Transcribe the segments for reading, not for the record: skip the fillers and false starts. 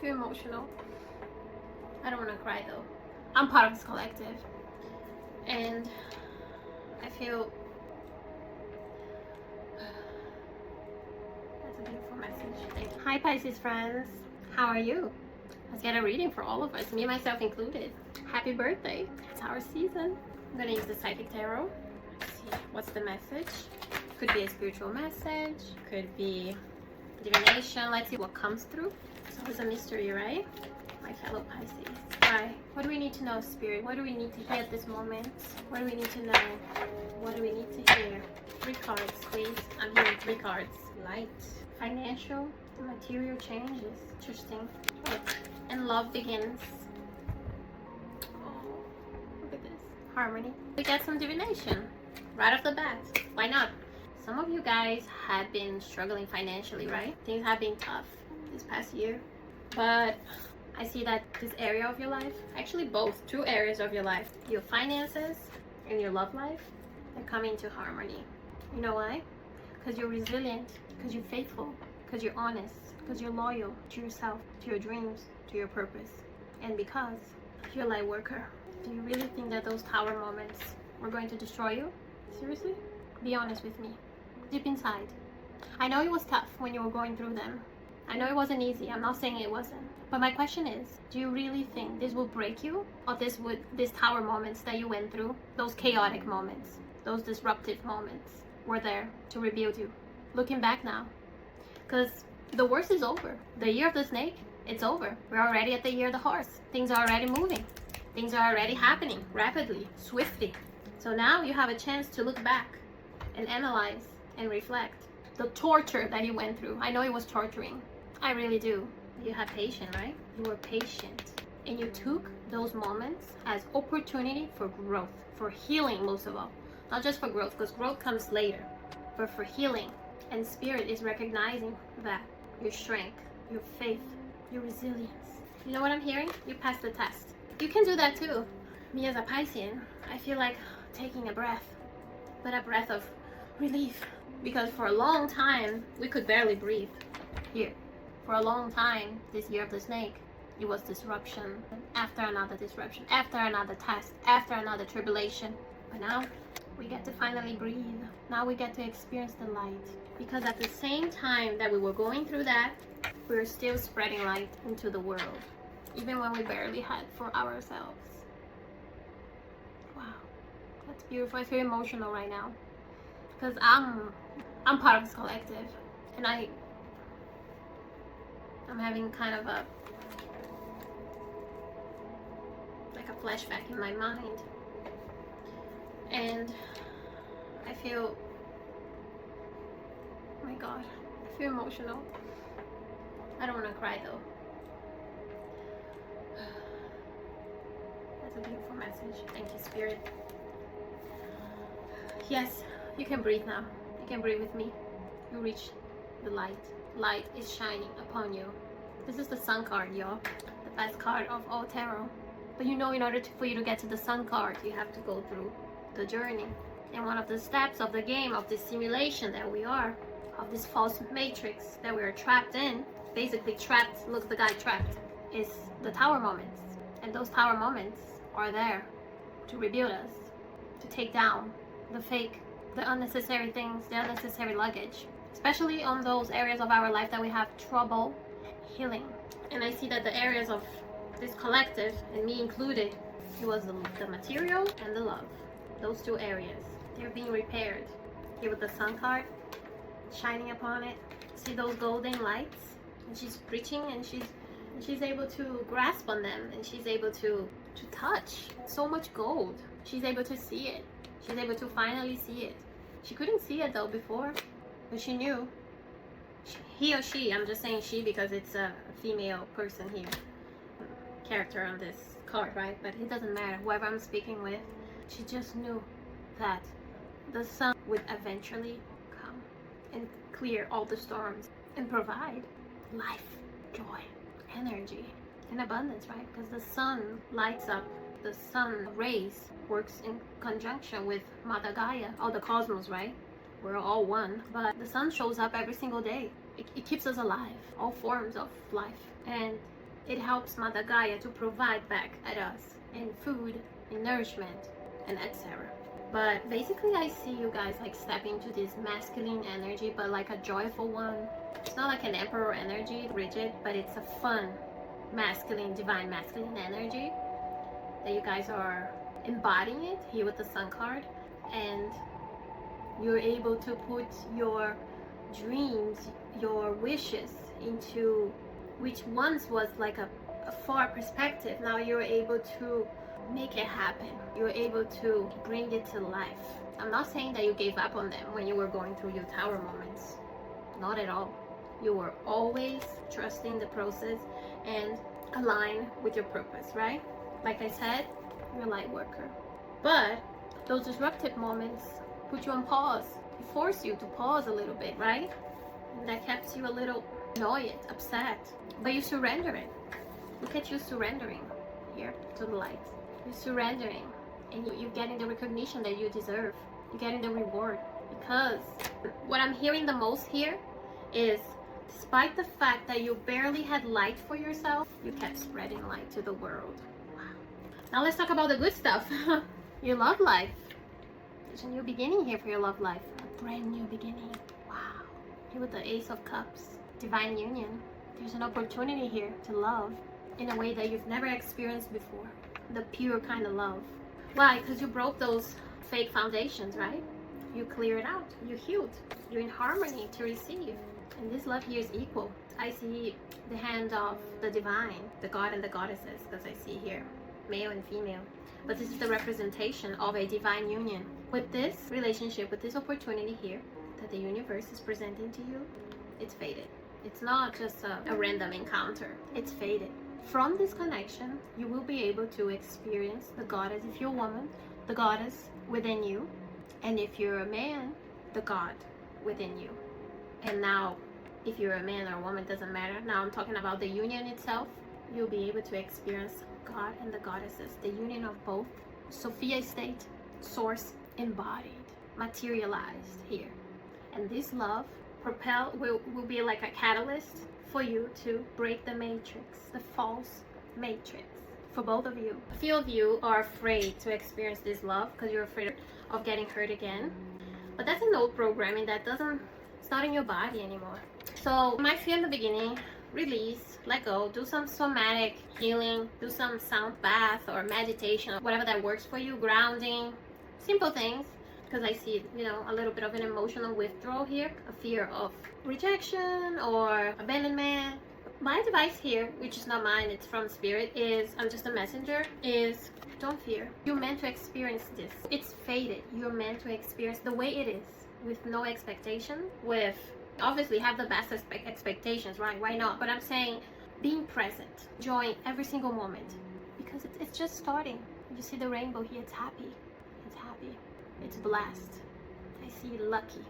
feel emotional. I don't want to cry though. I'm part of this collective, and I feel that's a beautiful message. Hi Pisces friends, how are you? Let's get a reading for all of us, me myself included. Happy birthday, it's our season. I'm gonna use the Psychic Tarot. Let's see, what's the message? Could be a spiritual message, could be divination. Let's see what comes through. It's always a mystery, right? My fellow Pisces. Why? What do we need to know, Spirit? What do we need to hear at this moment? What do we need to know? What do we need to hear? 3 cards, please. I'm hearing 3 cards. Light, financial, material changes. Interesting. And love begins. Oh, look at this. Harmony. We got some divination right off the bat. Why not? Some of you guys have been struggling financially, right? Things have been tough this past year. But I see that this area of your life, actually both, 2 areas of your life, your finances and your love life, they're coming to harmony. You know why? Because you're resilient, because you're faithful, because you're honest, because you're loyal to yourself, to your dreams, to your purpose, and because you're a light worker. Do you really think that those tower moments were going to destroy you? Seriously? Be honest with me. Deep inside. I know it was tough when you were going through them. I know it wasn't easy. I'm not saying it wasn't. But my question is, do you really think this will break you? Or these tower moments that you went through, those chaotic moments, those disruptive moments, were there to rebuild you? Looking back now. Because the worst is over. The year of the snake, it's over. We're already at the year of the horse. Things are already moving. Things are already happening rapidly, swiftly. So now you have a chance to look back and analyze and reflect the torture that you went through. I know it was torturing. I really do. You had patience, right? You were patient. And you took those moments as opportunity for growth, for healing most of all. Not just for growth, because growth comes later, but for healing. And Spirit is recognizing that. Your strength, your faith, your resilience. You know what I'm hearing? You passed the test. You can do that too. Me as a Piscean, I feel like taking a breath, but a breath of relief. Because for a long time, we could barely breathe here. For a long time, this year of the snake, it was disruption after another disruption, after another test, after another tribulation. But now, we get to finally breathe. Now we get to experience the light. Because at the same time that we were going through that, we were still spreading light into the world. Even when we barely had for ourselves. Wow, that's beautiful. I feel emotional right now. Because I'm part of this collective. And I'm having kind of like a flashback in my mind. And I feel, oh my God, I feel emotional. I don't want to cry though. That's a beautiful message. Thank you, Spirit. Yes, you can breathe now. You can breathe with me. You reach the light. Light is shining upon you. This is the Sun card, y'all. The best card of all tarot. But you know, in order for you to get to the Sun card, you have to go through the journey. And one of the steps of the game, of this simulation that we are, of this false matrix that we are trapped in, basically trapped, look, the guy trapped, is the tower moments. And those tower moments are there to rebuild us, to take down the fake, the unnecessary things, the unnecessary luggage, especially on those areas of our life that we have trouble healing. And I see that the areas of this collective, and me included, it was the material and the love. Those 2 areas, they're being repaired. Here with the Sun card shining upon it, see those golden lights, and she's reaching, and she's able to grasp on them, and she's able to touch so much gold. She's able to see it. She's able to finally see it. She couldn't see it though before, but she knew. He or she, I'm just saying she because it's a female person here, character on this card, right? But it doesn't matter, whoever I'm speaking with, she just knew that the sun would eventually come and clear all the storms and provide life, joy, energy, and abundance, right? Because the sun lights up, the sun rays works in conjunction with Mother Gaia, all the cosmos, right? We're all one, but the sun shows up every single day. It keeps us alive, all forms of life. And It helps Mother Gaia to provide back at us in food, in nourishment, and etc. But basically I see you guys like stepping into this masculine energy, but like a joyful one. It's not like an emperor energy, rigid, but it's a fun, masculine, divine masculine energy that you guys are embodying it here with the Sun card. And you're able to put your dreams, your wishes into, which once was like a far perspective, now you're able to make it happen. You're able to bring it to life. I'm not saying that you gave up on them when you were going through your tower moments. Not at all. You were always trusting the process and aligned with your purpose, right? Like I said, you're a light worker. But those disruptive moments put you on pause. It forced you to pause a little bit, right? And that kept you a little annoyed, upset. But you surrender it. Look at you surrendering here to the light. You're surrendering, and you're getting the recognition that you deserve. You're getting the reward. Because what I'm hearing the most here is, despite the fact that you barely had light for yourself, you kept spreading light to the world. Wow. Now let's talk about the good stuff. Your love life. There's a new beginning here for your love life. A brand new beginning. Wow. Here with the Ace of Cups. Divine union. There's an opportunity here to love in a way that you've never experienced before. The pure kind of love. Why? Because you broke those fake foundations, right? You clear it out. You healed. You're in harmony to receive. And this love here is equal. I see the hand of the divine, the god and the goddesses, because I see here male and female. But this is the representation of a divine union. With this relationship, with this opportunity here that the universe is presenting to you, it's fated. It's not just a random encounter. It's fated. From this connection, you will be able to experience the goddess, if you're a woman, the goddess within you. And if you're a man, the god within you. And now, if you're a man or a woman, doesn't matter. Now I'm talking about the union itself. You'll be able to experience God and the goddesses, the union of both. Sophia State, source embodied, materialized here. And this love will be like a catalyst for you to break the matrix, the false matrix, for both of you. A few of you are afraid to experience this love because you're afraid of getting hurt again. But that's an old programming that it's not in your body anymore. So you might feel in the beginning, release, let go, do some somatic healing, do some sound bath or meditation, whatever that works for you, grounding, simple things. Because I see, a little bit of an emotional withdrawal here, a fear of rejection or abandonment. My advice here, which is not mine, it's from spirit, is, I'm just a messenger, is don't fear. You're meant to experience this. It's fated. You're meant to experience the way it is, with no expectation, with obviously have the best expectations, right? Why not? But I'm saying being present, enjoying every single moment, because it's just starting. You see the rainbow here, it's happy. It's happy. It's blessed. I see lucky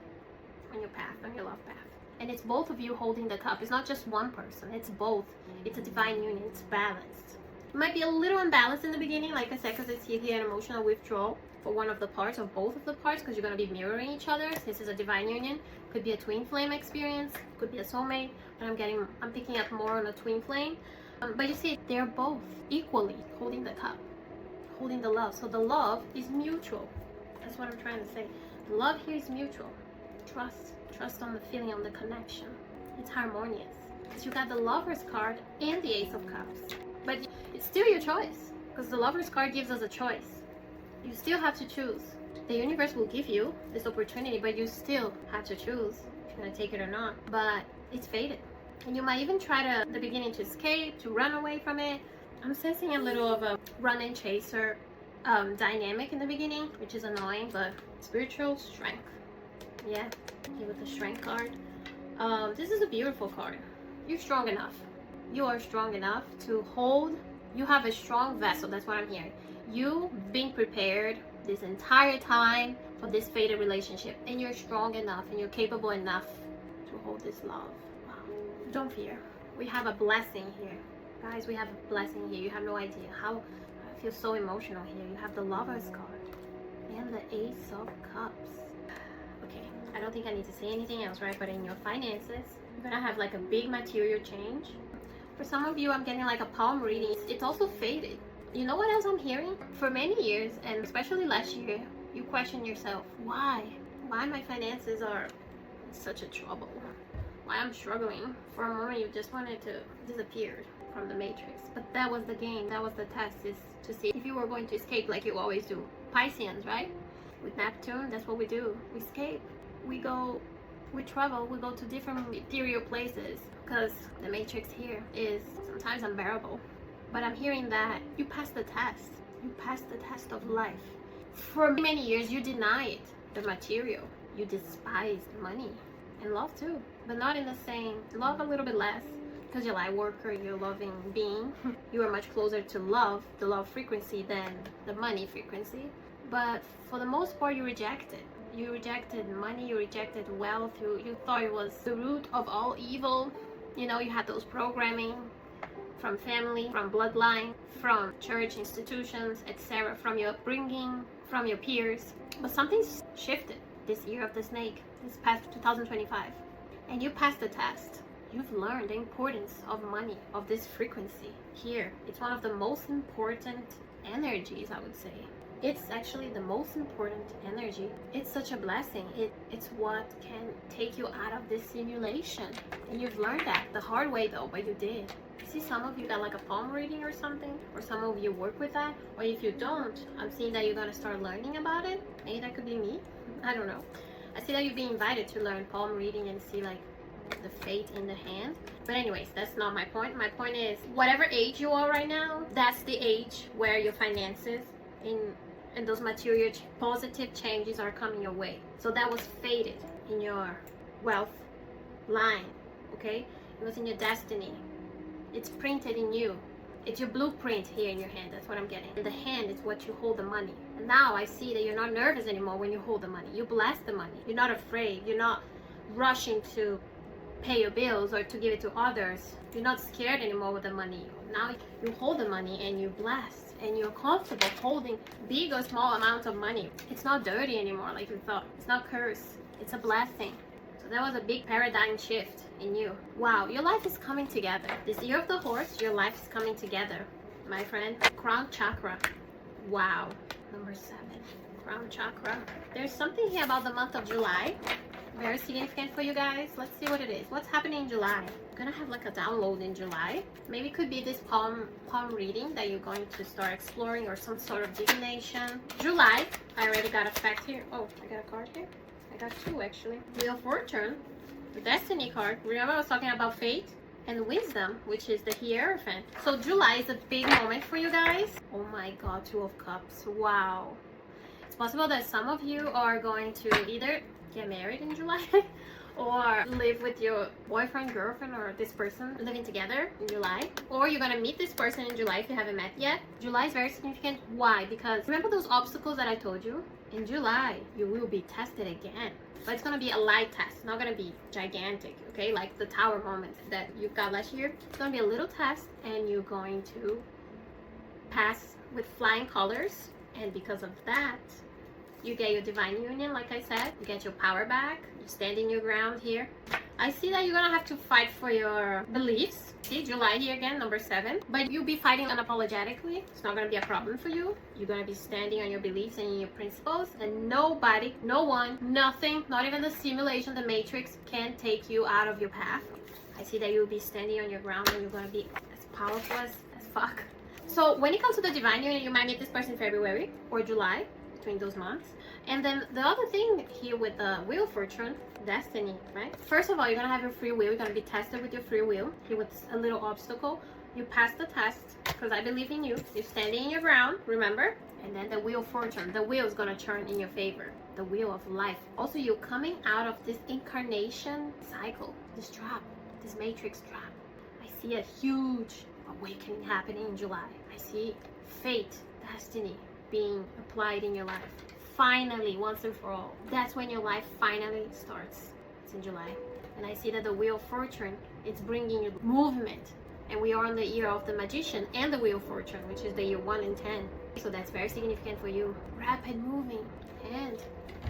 on your path, on your love path. And it's both of you holding the cup. It's not just one person. It's both. It's a divine union. It's balanced. It might be a little unbalanced in the beginning, like I said, because I see here an emotional withdrawal for one of the parts or both of the parts, because you're going to be mirroring each other. This is a divine union. Could be a twin flame experience. Could be a soulmate. But I'm picking up more on a twin flame. But you see, they're both equally holding the cup, holding the love. So the love is mutual. That's what I'm trying to say. The love here is mutual. Trust on the feeling, on the connection. It's harmonious. Because you got the Lover's card and the Ace of Cups. But it's still your choice. Because the Lover's card gives us a choice. You still have to choose. The universe will give you this opportunity, but you still have to choose if you're going to take it or not. But it's fated. And you might even try to, at the beginning, to escape, to run away from it. I'm sensing a little of a run and chaser dynamic in the beginning, which is annoying, but spiritual strength. Yeah, here with the strength card. This is a beautiful card. You're strong enough. You are strong enough to hold. You have a strong vessel. That's what I'm hearing. You've been prepared this entire time for this fated relationship, and you're strong enough and you're capable enough to hold this love. Wow. Don't fear. We have a blessing here. Guys, we have a blessing here. You have no idea how I feel so emotional here. You have the Lover's card and the Ace of Cups. Okay, I don't think I need to say anything else, right? But in your finances, you're gonna have like a big material change. For some of you, I'm getting like a palm reading. It's also faded. You know what else I'm hearing? For many years, and especially last year, you question yourself, why? Why my finances are in such a trouble? Why I'm struggling? For a moment, you just wanted to disappear from the matrix. But that was the game. That was the test, is to see if you were going to escape like you always do. Pisceans, right? With Neptune, that's what we do. We escape. We travel. We go to different ethereal places because the matrix here is sometimes unbearable. But I'm hearing that you passed the test. You passed the test of life. For many years, you denied the material. You despised money and love too, but not in the same. Love a little bit less because you're a light worker, you're a loving being. You are much closer to love, the love frequency, than the money frequency. But for the most part, you rejected. You rejected money, you rejected wealth, you thought it was the root of all evil. You know, you had those programming from family, from bloodline, from church institutions, etc., from your upbringing, from your peers. But something's shifted this year of the snake, this past 2025. And you passed the test. You've learned the importance of money, of this frequency here. It's one of the most important energies, I would say. It's actually the most important energy. It's such a blessing. It's what can take you out of this simulation. And you've learned that the hard way though, but you did. See, some of you got like a palm reading or something, or some of you work with that, or if you don't, I'm seeing that you're gonna start learning about it. Maybe that could be me, I don't know. I see that you're being invited to learn palm reading and see like the fate in the hand. But anyways, that's not my point. My point is, whatever age you are right now, that's the age where your finances and those material positive changes are coming your way. So that was fated in your wealth line, okay? It was in your destiny. It's printed in you. It's your blueprint here in your hand. That's what I'm getting. And the hand is what you hold the money. And now I see that you're not nervous anymore when you hold the money. You bless the money. You're not afraid. You're not rushing to pay your bills or to give it to others. You're not scared anymore with the money. Now you hold the money and you bless. And you're comfortable holding big or small amounts of money. It's not dirty anymore like you thought. It's not cursed. It's a blessing. So that was a big paradigm shift in you. Wow, your life is coming together. This year of the horse, your life is coming together, my friend. Crown chakra. Wow. Number 7. Crown chakra. There's something here about the month of July. Very significant for you guys. Let's see what it is. What's happening in July? I'm gonna have like a download in July. Maybe it could be this palm reading that you're going to start exploring, or some sort of divination. July. I already got a fact here. Oh, I got a card here. I got 2 actually. Wheel of Fortune, the Destiny card. Remember I was talking about fate and wisdom, which is the Hierophant. So July is a big moment for you guys. Oh my God, 2 of Cups. Wow. It's possible that some of you are going to either get married in July or live with your boyfriend, girlfriend, or this person living together in July. Or you're gonna meet this person in July if you haven't met yet. July is very significant. Why? Because remember those obstacles that I told you? In July, you will be tested again. But it's gonna be a light test, not gonna be gigantic, okay? Like the tower moment that you got last year. It's gonna be a little test, and you're going to pass with flying colors. And because of that, you get your divine union, like I said. You get your power back. You stand in your ground here. I see that you're gonna have to fight for your beliefs. See, July here again, number 7. But you'll be fighting unapologetically. It's not gonna be a problem for you. You're gonna be standing on your beliefs and your principles. And nobody, no one, nothing, not even the simulation, the matrix, can take you out of your path. I see that you'll be standing on your ground, and you're gonna be as powerful as fuck. So when it comes to the divine union, you might meet this person in February or July, between those months. And then the other thing here with the Wheel of Fortune, Destiny, right? First of all, you're gonna have your free will. You're gonna be tested with your free will. Here with a little obstacle. You pass the test because I believe in you. You're standing in your ground, remember? And then the Wheel of Fortune, the wheel is gonna turn in your favor. The wheel of life. Also, you're coming out of this incarnation cycle, this trap, this matrix trap. I see a huge awakening happening in July. I see fate, destiny being applied in your life. Finally, once and for all. That's when your life finally starts. It's in July. And I see that the Wheel of Fortune, it's bringing you movement. And we are in the year of the Magician and the Wheel of Fortune, which is the year 1 in 10. So that's very significant for you. Rapid moving. And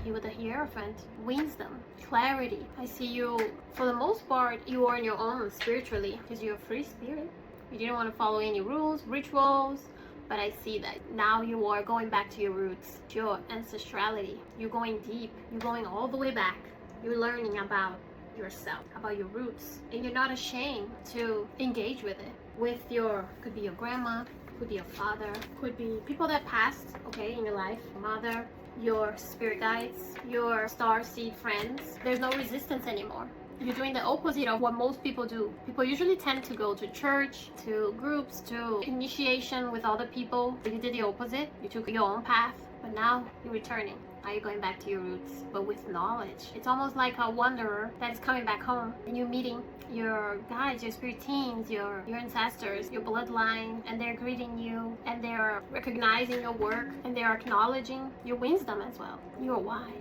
Here with the Hierophant, wisdom, clarity. I see you, for the most part, you are on your own spiritually because you're a free spirit. You didn't want to follow any rules, rituals, but I see that now you are going back to your roots, your ancestrality. You're going deep. You're going all the way back. You're learning about yourself, about your roots, and you're not ashamed to engage with it. With your, could be your grandma, could be your father, could be people that passed, okay, in your life, mother, your spirit guides, your star seed friends. There's no resistance anymore. You're doing the opposite of what most people do. People usually tend to go to church, to groups, to initiation with other people. You did the opposite. You took your own path, but now you're returning. Now you're going back to your roots, but with knowledge. It's almost like a wanderer that is coming back home, and you're meeting your guides, your spirit teams, your ancestors, your bloodline, and they're greeting you, and they're recognizing your work, and they're acknowledging your wisdom as well. You're wise,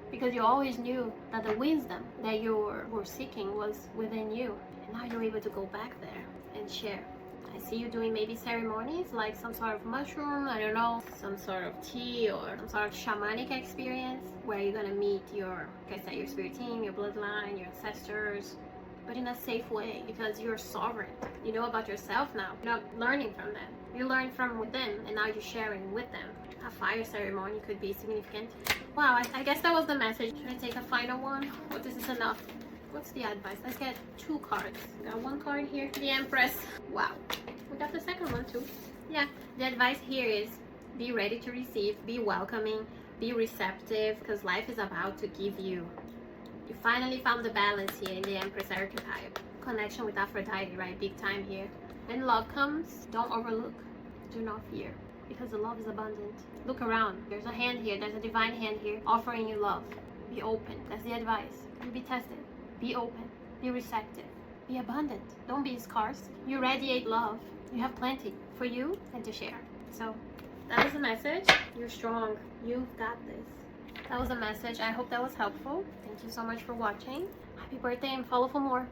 because you always knew that the wisdom that you were seeking was within you, and now you're able to go back there and share. I see you doing maybe ceremonies like some sort of mushroom, I don't know, some sort of tea or some sort of shamanic experience where you're gonna meet your, like I said, your spirit team, your bloodline, your ancestors, but in a safe way, because you're sovereign. You know about yourself now. You're not learning from them. You learn from within, and now you're sharing with them. A fire ceremony could be significant. Wow, I guess that was the message. Should I take a final one? Or this is enough? What's the advice? Let's get 2 cards. We got 1 card here. The Empress. Wow. We got the second one too. Yeah. The advice here is be ready to receive. Be welcoming. Be receptive. Because life is about to give you. You finally found the balance here in the Empress archetype. Connection with Aphrodite, right? Big time here. When love comes, don't overlook. Do not fear. Because the love is abundant. Look around. There's a hand here. There's a divine hand here offering you love. Be open. That's the advice. You be tested. Be open. Be receptive. Be abundant. Don't be scarce. You radiate love. You have plenty for you and to share. So that is the message. You're strong. You've got this. That was the message. I hope that was helpful. Thank you so much for watching. Happy birthday and follow for more.